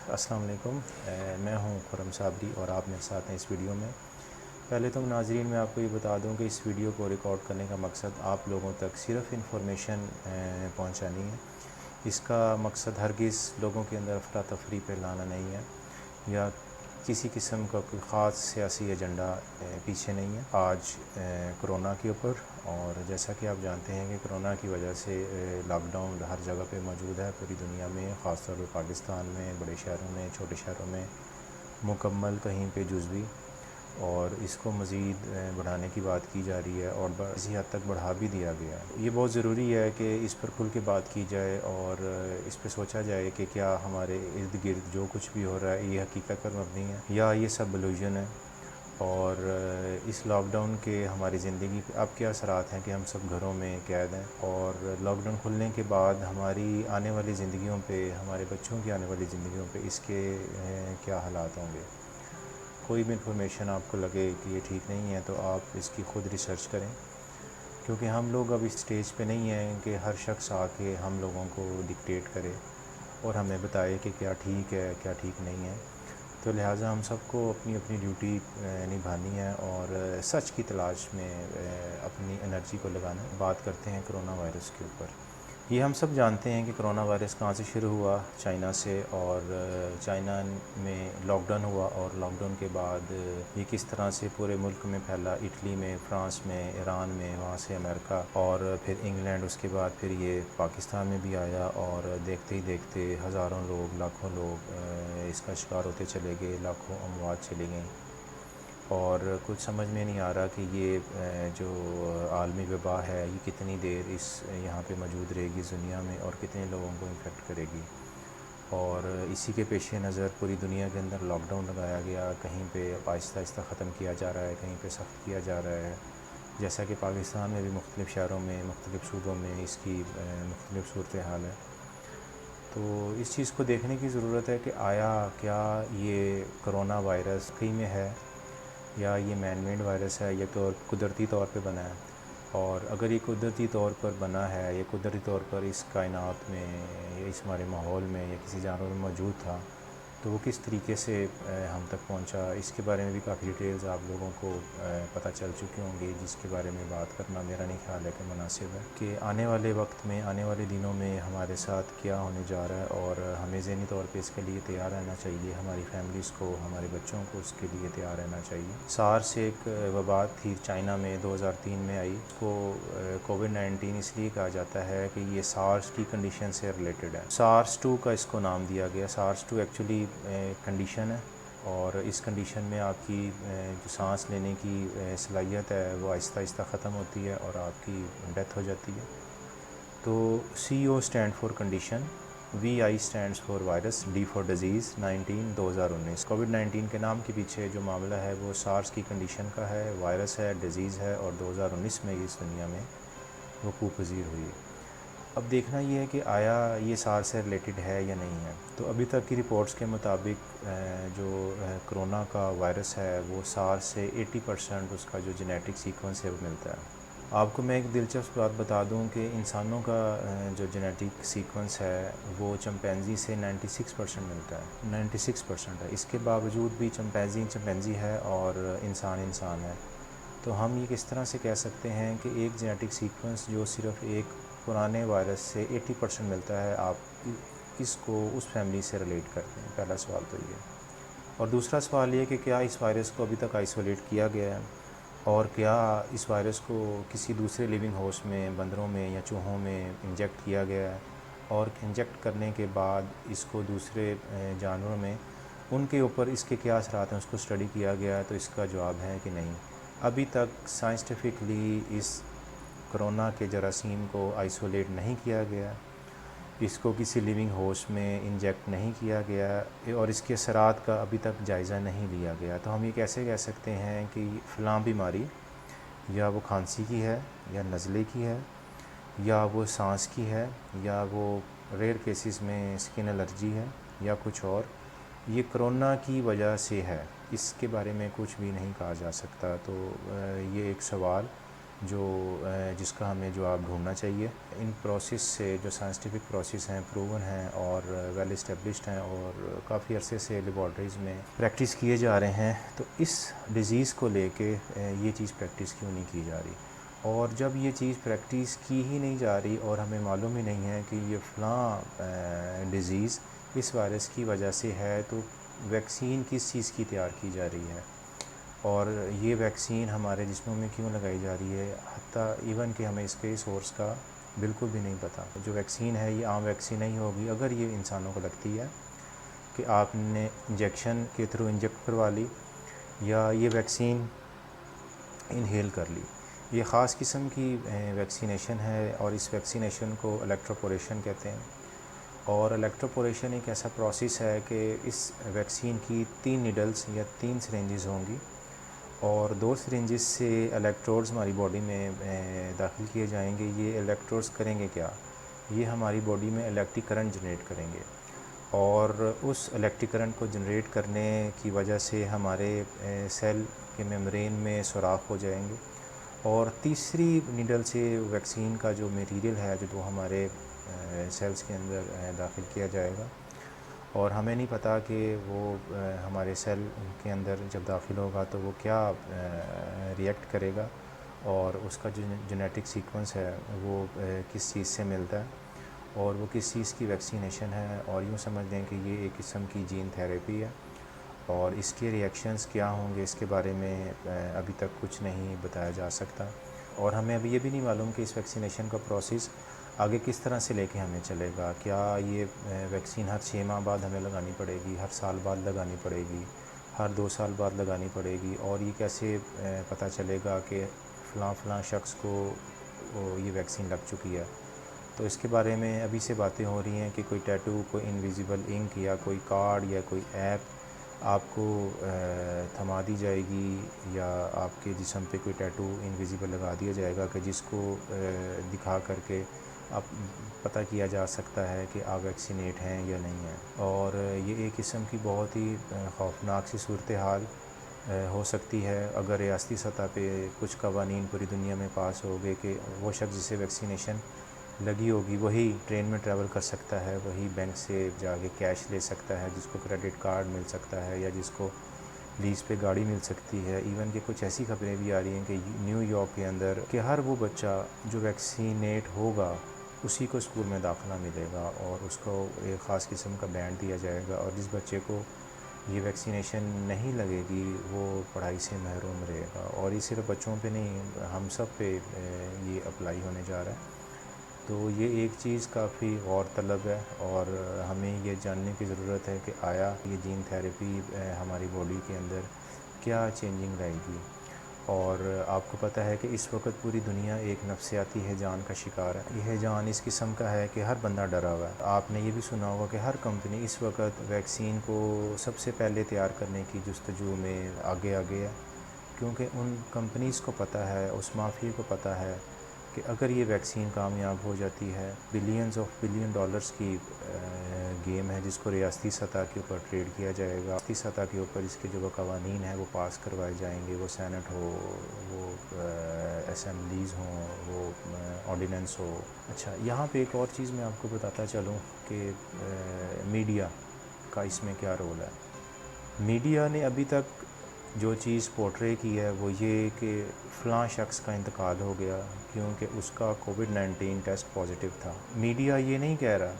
السلام علیکم۔ میں ہوں خرم صابری اور آپ میرے ساتھ ہیں اس ویڈیو میں۔ پہلے تو ناظرین میں آپ کو یہ بتا دوں کہ اس ویڈیو کو ریکارڈ کرنے کا مقصد آپ لوگوں تک صرف انفارمیشن پہنچانی ہے۔ اس کا مقصد ہرگز لوگوں کے اندر افراتفری پھیلانا نہیں ہے یا کسی قسم کا کوئی خاص سیاسی ایجنڈا پیچھے نہیں ہے۔ آج کرونا کے اوپر، اور جیسا کہ آپ جانتے ہیں کہ کرونا کی وجہ سے لاک ڈاؤن ہر جگہ پہ موجود ہے پوری دنیا میں، خاص طور پہ پاکستان میں، بڑے شہروں میں، چھوٹے شہروں میں مکمل، کہیں پہ جزوی، اور اس کو مزید بڑھانے کی بات کی جا رہی ہے اور کسی حد تک بڑھا بھی دیا گیا ہے۔ یہ بہت ضروری ہے کہ اس پر کھل کے بات کی جائے اور اس پہ سوچا جائے کہ کیا ہمارے ارد گرد جو کچھ بھی ہو رہا ہے یہ حقیقت پر مبنی ہے یا یہ سب الوژن ہے، اور اس لاک ڈاؤن کے ہماری زندگی پہ اب کیا اثرات ہیں کہ ہم سب گھروں میں قید ہیں، اور لاک ڈاؤن کھلنے کے بعد ہماری آنے والی زندگیوں پہ، ہمارے بچوں کی آنے والی زندگیوں پہ اس کے کیا حالات ہوں گے۔ کوئی بھی انفارمیشن آپ کو لگے کہ یہ ٹھیک نہیں ہے تو آپ اس کی خود ریسرچ کریں، کیونکہ ہم لوگ اب اس سٹیج پہ نہیں ہیں کہ ہر شخص آ کے ہم لوگوں کو ڈکٹیٹ کرے اور ہمیں بتائے کہ کیا ٹھیک ہے کیا ٹھیک نہیں ہے۔ تو لہٰذا ہم سب کو اپنی اپنی ڈیوٹی نبھانی ہے اور سچ کی تلاش میں اپنی انرجی کو لگانا ہے۔ بات کرتے ہیں کرونا وائرس کے اوپر۔ یہ ہم سب جانتے ہیں کہ کرونا وائرس کہاں سے شروع ہوا، چائنا سے، اور چائنا میں لاک ڈاؤن ہوا، اور لاک ڈاؤن کے بعد یہ کس طرح سے پورے ملک میں پھیلا، اٹلی میں، فرانس میں، ایران میں، وہاں سے امریکہ، اور پھر انگلینڈ، اس کے بعد پھر یہ پاکستان میں بھی آیا، اور دیکھتے ہی دیکھتے ہزاروں لوگ، لاکھوں لوگ اس کا شکار ہوتے چلے گئے، لاکھوں اموات چلی گئیں، اور کچھ سمجھ میں نہیں آ رہا کہ یہ جو عالمی وبا ہے یہ کتنی دیر یہاں پہ موجود رہے گی اس دنیا میں، اور کتنے لوگوں کو انفیکٹ کرے گی۔ اور اسی کے پیش نظر پوری دنیا کے اندر لاک ڈاؤن لگایا گیا، کہیں پہ آہستہ آہستہ ختم کیا جا رہا ہے، کہیں پہ سخت کیا جا رہا ہے، جیسا کہ پاکستان میں بھی مختلف شہروں میں، مختلف صوبوں میں اس کی مختلف صورتحال ہے۔ تو اس چیز کو دیکھنے کی ضرورت ہے کہ آیا کیا یہ کرونا وائرس واقعی میں ہے یا یہ مین میڈ وائرس ہے، یا تو قدرتی طور پہ بنا ہے، اور اگر یہ قدرتی طور پر بنا ہے، یا قدرتی طور پر اس کائنات میں یا اس ہمارے ماحول میں یا کسی جانور میں موجود تھا، تو وہ کس طریقے سے ہم تک پہنچا، اس کے بارے میں بھی کافی ڈیٹیلز آپ لوگوں کو پتہ چل چکے ہوں گے، جس کے بارے میں بات کرنا میرا نہیں خیال ہے کہ مناسب ہے کہ آنے والے وقت میں، آنے والے دنوں میں ہمارے ساتھ کیا ہونے جا رہا ہے، اور ہمیں ذہنی طور پہ اس کے لیے تیار رہنا چاہیے، ہماری فیملیز کو، ہمارے بچوں کو اس کے لیے تیار رہنا چاہیے۔ سارس ایک وبا تھی چائنا میں، 2003 میں آئی، اس کو کووڈ-19 اس لیے کہا جاتا ہے کہ یہ سارس کی کنڈیشن سے ریلیٹڈ ہے۔ سارس 2 کا اس کو نام دیا گیا۔ سارس 2 ایکچولی کنڈیشن ہے، اور اس کنڈیشن میں آپ کی جو سانس لینے کی صلاحیت ہے وہ آہستہ آہستہ ختم ہوتی ہے اور آپ کی ڈیتھ ہو جاتی ہے۔ تو CO stand for condition, VI stands for virus, D for disease, 2019۔ COVID-19 کے نام کے پیچھے جو معاملہ ہے وہ سارس کی کنڈیشن کا ہے، وائرس ہے، ڈیزیز ہے، اور 2019 میں اس دنیا میں وقوع پذیر ہوئی۔ اب دیکھنا یہ ہے کہ آیا یہ سارس سے ریلیٹڈ ہے یا نہیں ہے۔ تو ابھی تک کی رپورٹس کے مطابق جو کرونا کا وائرس ہے وہ سارس سے 80% اس کا جو جینیٹک سیکوینس ہے وہ ملتا ہے۔ آپ کو میں ایک دلچسپ بات بتا دوں کہ انسانوں کا جو جینیٹک سیکوینس ہے وہ چمپینزی سے 96% ملتا ہے، 96% ہے۔ اس کے باوجود بھی چمپینزی ہے اور انسان انسان ہے۔ تو ہم یہ کس طرح سے کہہ سکتے ہیں کہ ایک جینیٹک سیکوینس جو صرف ایک پرانے وائرس سے 80% ملتا ہے، آپ اس کو اس فیملی سے ریلیٹ کرتے ہیں؟ پہلا سوال تو یہ ہے۔ اور دوسرا سوال یہ کہ کیا اس وائرس کو ابھی تک آئسولیٹ کیا گیا ہے، اور کیا اس وائرس کو کسی دوسرے لیونگ ہوسٹ میں، بندروں میں یا چوہوں میں انجیکٹ کیا گیا ہے، اور انجیکٹ کرنے کے بعد اس کو دوسرے جانوروں میں ان کے اوپر اس کے کیا اثرات ہیں اس کو اسٹڈی کیا گیا ہے؟ تو اس کا جواب ہے کہ نہیں، ابھی تک سائنسٹیفکلی اس کرونا کے جراثیم کو آئسولیٹ نہیں کیا گیا، اس کو کسی لیونگ ہوسٹ میں انجیکٹ نہیں کیا گیا، اور اس کے اثرات کا ابھی تک جائزہ نہیں لیا گیا۔ تو ہم یہ کیسے کہہ سکتے ہیں کہ فلاں بیماری یا وہ کھانسی کی ہے، یا نزلے کی ہے، یا وہ سانس کی ہے، یا وہ ریئر کیسز میں اسکن الرجی ہے، یا کچھ اور، یہ کرونا کی وجہ سے ہے، اس کے بارے میں کچھ بھی نہیں کہا جا سکتا۔ تو یہ ایک سوال جو جس کا ہمیں جواب ڈھونڈنا چاہیے۔ ان پروسیس سے جو سائنٹیفک پروسیس ہیں پروون ہیں اور ویل اسٹیبلشڈ ہیں اور کافی عرصے سے لیبارٹریز میں پریکٹس کیے جا رہے ہیں، تو اس ڈیزیز کو لے کے یہ چیز پریکٹس کیوں نہیں کی جا رہی؟ اور جب یہ چیز پریکٹس کی ہی نہیں جا رہی اور ہمیں معلوم ہی نہیں ہے کہ یہ فلاں ڈیزیز اس وائرس کی وجہ سے ہے، تو ویکسین کس چیز کی تیار کی جا رہی ہے اور یہ ویکسین ہمارے جسموں میں کیوں لگائی جا رہی ہے، حتیٰ ایون کہ ہمیں اس کے سورس کا بالکل بھی نہیں پتہ۔ جو ویکسین ہے یہ عام ویکسین نہیں ہوگی اگر یہ انسانوں کو لگتی ہے کہ آپ نے انجیکشن کے تھرو انجیکٹ کروا لی یا یہ ویکسین انہیل کر لی۔ یہ خاص قسم کی ویکسینیشن ہے اور اس ویکسینیشن کو الیکٹروپوریشن کہتے ہیں، اور الیکٹروپوریشن ایک ایسا پروسیس ہے کہ اس ویکسین کی 3 نیڈلز یا 3 سرنجز ہوں گی اور 2 سرنجز سے الیکٹروڈز ہماری باڈی میں داخل کیے جائیں گے۔ یہ الیکٹروڈز کریں گے کیا؟ یہ ہماری باڈی میں الیکٹرک کرنٹ جنریٹ کریں گے اور اس الیکٹرک کرنٹ کو جنریٹ کرنے کی وجہ سے ہمارے سیل کے میمبرین میں سوراخ ہو جائیں گے، اور تیسری نیڈل سے ویکسین کا جو میٹیریل ہے جو وہ ہمارے سیلز کے اندر داخل کیا جائے گا، اور ہمیں نہیں پتہ کہ وہ ہمارے سیل کے اندر جب داخل ہوگا تو وہ کیا ریئیکٹ کرے گا اور اس کا جو جینیٹک سیکوینس ہے وہ کس چیز سے ملتا ہے اور وہ کس چیز کی ویکسینیشن ہے، اور یوں سمجھ دیں کہ یہ ایک قسم کی جین تھیراپی ہے اور اس کے ریئیکشنز کیا ہوں گے اس کے بارے میں ابھی تک کچھ نہیں بتایا جا سکتا، اور ہمیں ابھی یہ بھی نہیں معلوم کہ اس ویکسینیشن کا پروسیس آگے کس طرح سے لے کے ہمیں چلے گا۔ کیا یہ ویکسین ہر 6 ماہ بعد ہمیں لگانی پڑے گی، ہر سال بعد لگانی پڑے گی، ہر 2 سال بعد لگانی پڑے گی، اور یہ کیسے پتہ چلے گا کہ فلاں شخص کو یہ ویکسین لگ چکی ہے؟ تو اس کے بارے میں ابھی سے باتیں ہو رہی ہیں کہ کوئی ٹیٹو، کوئی انویزیبل انک یا کوئی کارڈ یا کوئی ایپ آپ کو تھما دی جائے گی یا آپ کے جسم پہ کوئی ٹیٹو انویزیبل لگا دیا جائے گا کہ جس کو دکھا کر کے اب پتہ کیا جا سکتا ہے کہ آپ ویکسینیٹ ہیں یا نہیں ہیں، اور یہ ایک قسم کی بہت ہی خوفناک سی صورتحال ہو سکتی ہے اگر ریاستی سطح پہ کچھ قوانین پوری دنیا میں پاس ہو گئے کہ وہ شخص جسے ویکسینیشن لگی ہوگی وہی ٹرین میں ٹریول کر سکتا ہے، وہی بینک سے جا کے کیش لے سکتا ہے، جس کو کریڈٹ کارڈ مل سکتا ہے یا جس کو لیز پہ گاڑی مل سکتی ہے۔ ایون کہ کچھ ایسی خبریں بھی آ رہی ہیں کہ نیو یارک کے اندر کہ ہر وہ بچہ جو ویکسینیٹ ہوگا اسی کو اسکول میں داخلہ ملے گا اور اس کو ایک خاص قسم کا بینڈ دیا جائے گا، اور جس بچے کو یہ ویکسینیشن نہیں لگے گی وہ پڑھائی سے محروم رہے گا، اور یہ صرف بچوں پہ نہیں ہم سب پہ یہ اپلائی ہونے جا رہا ہے۔ تو یہ ایک چیز کافی غور طلب ہے اور ہمیں یہ جاننے کی ضرورت ہے کہ آیا یہ جین تھیراپی ہماری باڈی کے اندر کیا چینجنگ لائے گی، اور آپ کو پتہ ہے کہ اس وقت پوری دنیا ایک نفسیاتی ہیجان کا شکار ہے۔ یہ ہیجان اس قسم کا ہے کہ ہر بندہ ڈرا ہوا ہے۔ آپ نے یہ بھی سنا ہوگا کہ ہر کمپنی اس وقت ویکسین کو سب سے پہلے تیار کرنے کی جستجو میں آگے ہے، کیونکہ ان کمپنیز کو پتہ ہے، اس مافیا کو پتہ ہے کہ اگر یہ ویکسین کامیاب ہو جاتی ہے بلین ڈالرز کی گیم ہے جس کو ریاستی سطح کے اوپر ٹریڈ کیا جائے گا، ریاستی سطح کے اوپر اس کے جو قوانین ہیں وہ پاس کروائے جائیں گے، وہ سینٹ ہو، وہ اسمبلیز ہوں، وہ آرڈیننس ہو۔ اچھا، یہاں پہ ایک اور چیز میں آپ کو بتاتا چلوں کہ میڈیا کا اس میں کیا رول ہے۔ میڈیا نے ابھی تک جو چیز پورٹرے کی ہے وہ یہ کہ فلاں شخص کا انتقال ہو گیا کیونکہ اس کا کووڈ-19 ٹیسٹ پازیٹیو تھا۔ میڈیا یہ نہیں کہہ رہا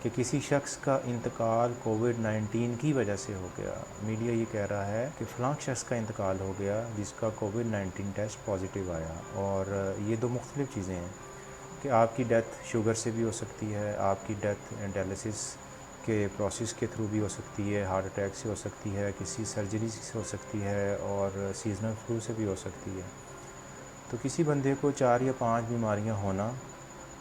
کہ کسی شخص کا انتقال کووڈ-19 کی وجہ سے ہو گیا، میڈیا یہ کہہ رہا ہے کہ فلاں شخص کا انتقال ہو گیا جس کا کووڈ-19 ٹیسٹ پازیٹیو آیا، اور یہ دو مختلف چیزیں ہیں کہ آپ کی ڈیتھ شوگر سے بھی ہو سکتی ہے، آپ کی ڈیتھ ڈائلسس کے پروسیس کے تھرو بھی ہو سکتی ہے، ہارٹ اٹیک سے ہو سکتی ہے، کسی سرجری سے ہو سکتی ہے، اور سیزنل فلو سے بھی ہو سکتی ہے۔ تو کسی بندے کو 4 یا 5 بیماریاں ہونا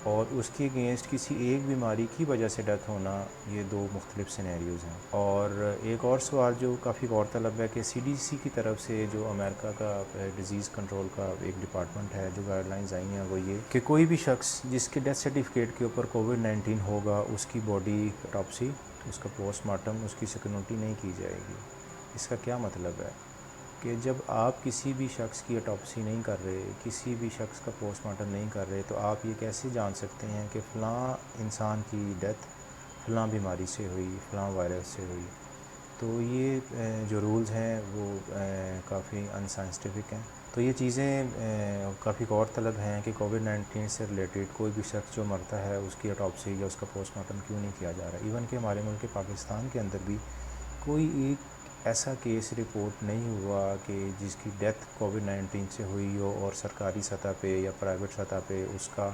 اور اس کے اگینسٹ کسی ایک بیماری کی وجہ سے ڈیتھ ہونا، یہ دو مختلف سینیریوز ہیں۔ اور ایک اور سوال جو کافی غور طلب ہے کہ CDC کی طرف سے جو امریکہ کا ڈیزیز کنٹرول کا ایک ڈپارٹمنٹ ہے، جو گائیڈ لائنز آئی ہیں وہ یہ کہ کوئی بھی شخص جس کے ڈیتھ سرٹیفکیٹ کے اوپر کووڈ-19 ہوگا اس کی باڈی آٹوپسی، اس کا پوسٹ مارٹم، اس کی سیکنڈ نہیں کی جائے گی۔ اس کا کیا مطلب ہے؟ کہ جب آپ کسی بھی شخص کی اٹاپسی نہیں کر رہے، کسی بھی شخص کا پوسٹ مارٹم نہیں کر رہے، تو آپ یہ کیسے جان سکتے ہیں کہ فلاں انسان کی ڈیتھ فلاں بیماری سے ہوئی، فلاں وائرس سے ہوئی؟ تو یہ جو رولز ہیں وہ کافی ان سائنسٹیفک ہیں. تو یہ چیزیں کافی غور طلب ہیں کہ کووڈ-19 سے ریلیٹڈ کوئی بھی شخص جو مرتا ہے اس کی اٹاپسی یا اس کا پوسٹ مارٹم کیوں نہیں کیا جا رہا. ایون کہ ہمارے ملک پاکستان کے اندر بھی کوئی ایک ایسا کیس رپورٹ نہیں ہوا کہ جس کی ڈیتھ کووڈ-19 سے ہوئی ہو اور سرکاری سطح پہ یا پرائیویٹ سطح پہ اس کا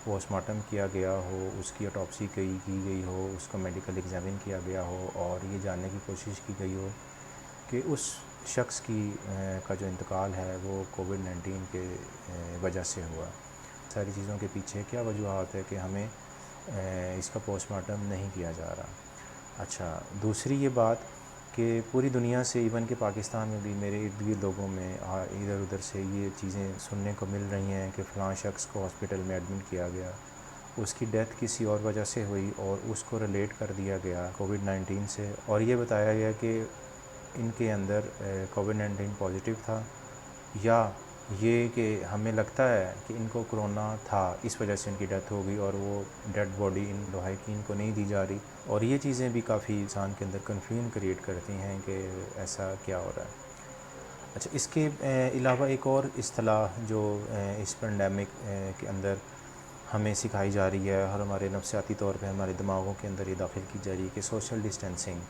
پوسٹ مارٹم کیا گیا ہو، اس کی اٹاپسی کی گئی ہو، اس کا میڈیکل ایگزامن کیا گیا ہو اور یہ جاننے کی کوشش کی گئی ہو کہ اس شخص کی کا جو انتقال ہے وہ کووڈ-19 کے وجہ سے ہوا. ساری چیزوں کے پیچھے کیا وجوہات ہے کہ ہمیں اس کا پوسٹ مارٹم نہیں کیا جا رہا. اچھا، دوسری یہ بات کہ پوری دنیا سے ایون کہ پاکستان میں بھی میرے ارد گرد لوگوں میں ادھر ادھر سے یہ چیزیں سننے کو مل رہی ہیں کہ فلاں شخص کو ہاسپٹل میں ایڈمٹ کیا گیا، اس کی ڈیتھ کسی اور وجہ سے ہوئی اور اس کو ریلیٹ کر دیا گیا کووڈ-19 سے، اور یہ بتایا گیا کہ ان کے اندر کووڈ-19 پازیٹیو تھا، یا یہ کہ ہمیں لگتا ہے کہ ان کو کرونا تھا اس وجہ سے ان کی ڈیتھ ہو گئی اور وہ ڈیڈ باڈی ان لوحقین کو نہیں دی جا رہی. اور یہ چیزیں بھی کافی انسان کے اندر کنفیوژن کریٹ کرتی ہیں کہ ایسا کیا ہو رہا ہے. اچھا، اس کے علاوہ ایک اور اصطلاح جو اس پینڈیمک کے اندر ہمیں سکھائی جا رہی ہے اور ہمارے نفسیاتی طور پہ ہمارے دماغوں کے اندر یہ داخل کی جا رہی ہے کہ سوشل ڈسٹینسنگ.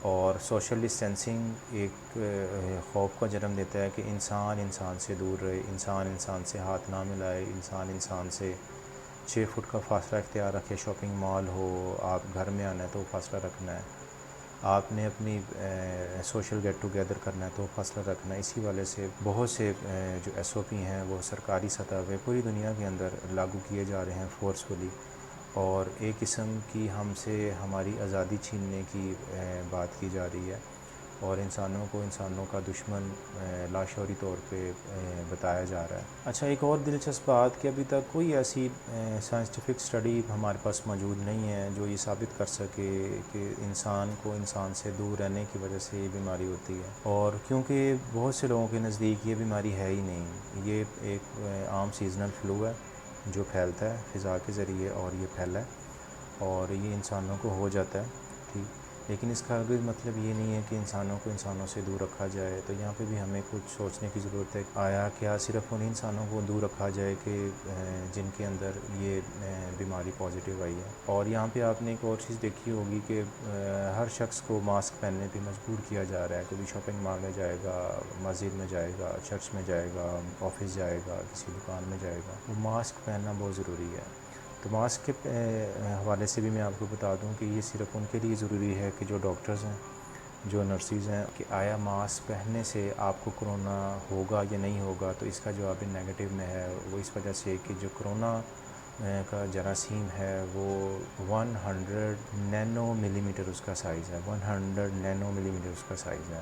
اور سوشل ڈسٹینسنگ ایک خوف کا جنم دیتا ہے کہ انسان انسان سے دور رہے، انسان انسان سے ہاتھ نہ ملائے، انسان انسان سے 6 فٹ کا فاصلہ اختیار رکھے. شاپنگ مال ہو، آپ گھر میں آنا ہے تو فاصلہ رکھنا ہے، آپ نے اپنی سوشل گیٹ ٹوگیدر کرنا ہے تو فاصلہ رکھنا ہے. اسی والے سے بہت سے جو ایس او پی ہیں وہ سرکاری سطح پہ پوری دنیا کے اندر لاگو کیے جا رہے ہیں فورسفلی، اور ایک قسم کی ہم سے ہماری آزادی چھیننے کی بات کی جا رہی ہے اور انسانوں کو انسانوں کا دشمن لاشعوری طور پہ بتایا جا رہا ہے. اچھا، ایک اور دلچسپ بات کہ ابھی تک کوئی ایسی سائنسٹیفک اسٹڈی ہمارے پاس موجود نہیں ہے جو یہ ثابت کر سکے کہ انسان کو انسان سے دور رہنے کی وجہ سے یہ بیماری ہوتی ہے. اور کیونکہ بہت سے لوگوں کے نزدیک یہ بیماری ہے ہی نہیں، یہ ایک عام سیزنل فلو ہے جو پھیلتا ہے فضا کے ذریعے اور یہ پھیلا ہے اور یہ انسانوں کو ہو جاتا ہے. ٹھیک، لیکن اس کا ہرگز مطلب یہ نہیں ہے کہ انسانوں کو انسانوں سے دور رکھا جائے. تو یہاں پہ بھی ہمیں کچھ سوچنے کی ضرورت ہے. آیا کیا صرف ان انسانوں کو دور رکھا جائے کہ جن کے اندر یہ بیماری پازیٹیو آئی ہے؟ اور یہاں پہ آپ نے ایک اور چیز دیکھی ہوگی کہ ہر شخص کو ماسک پہننے پہ مجبور کیا جا رہا ہے. کبھی شاپنگ مال میں جائے گا، مسجد میں جائے گا، چرچ میں جائے گا، آفس جائے گا، کسی دکان میں جائے گا، وہ ماسک پہننا بہت ضروری ہے. تو ماسک کے حوالے سے بھی میں آپ کو بتا دوں کہ یہ صرف ان کے لیے ضروری ہے کہ جو ڈاکٹرز ہیں، جو نرسز ہیں، کہ آیا ماسک پہننے سے آپ کو کرونا ہوگا یا نہیں ہوگا. تو اس کا جواب نگیٹو میں ہے. وہ اس وجہ سے کہ جو کرونا کا جراثیم ہے وہ 100 نینو ملی میٹر اس کا سائز ہے، 100 نینو ملی میٹر اس کا سائز ہے.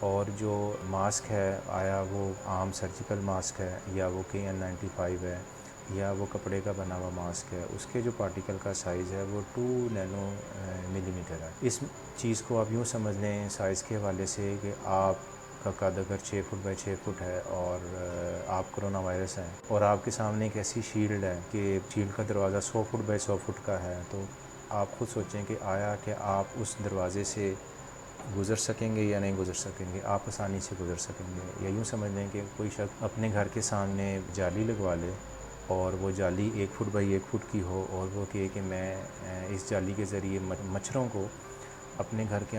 اور جو ماسک ہے، آیا وہ عام سرجیکل ماسک ہے یا وہ KN95 ہے یا وہ کپڑے کا بنا ہوا ماسک ہے، اس کے جو پارٹیکل کا سائز ہے وہ 2 نینو ملی میٹر ہے. اس چیز کو آپ یوں سمجھ لیں سائز کے حوالے سے کہ آپ کا قد اگر 6 فٹ بائی 6 فٹ ہے اور آپ کرونا وائرس ہیں اور آپ کے سامنے ایک ایسی شیلڈ ہے کہ شیلڈ کا دروازہ 100 فٹ بائی 100 فٹ کا ہے، تو آپ خود سوچیں کہ آیا کہ آپ اس دروازے سے گزر سکیں گے یا نہیں گزر سکیں گے. آپ آسانی سے گزر سکیں گے. یا یوں سمجھ لیں کہ کوئی شخص اپنے گھر کے سامنے جالی لگوا لے اور وہ جالی 1 فٹ بائی 1 فٹ کی ہو اور وہ کہے کہ میں اس جالی کے ذریعے مچھروں کو اپنے گھر کے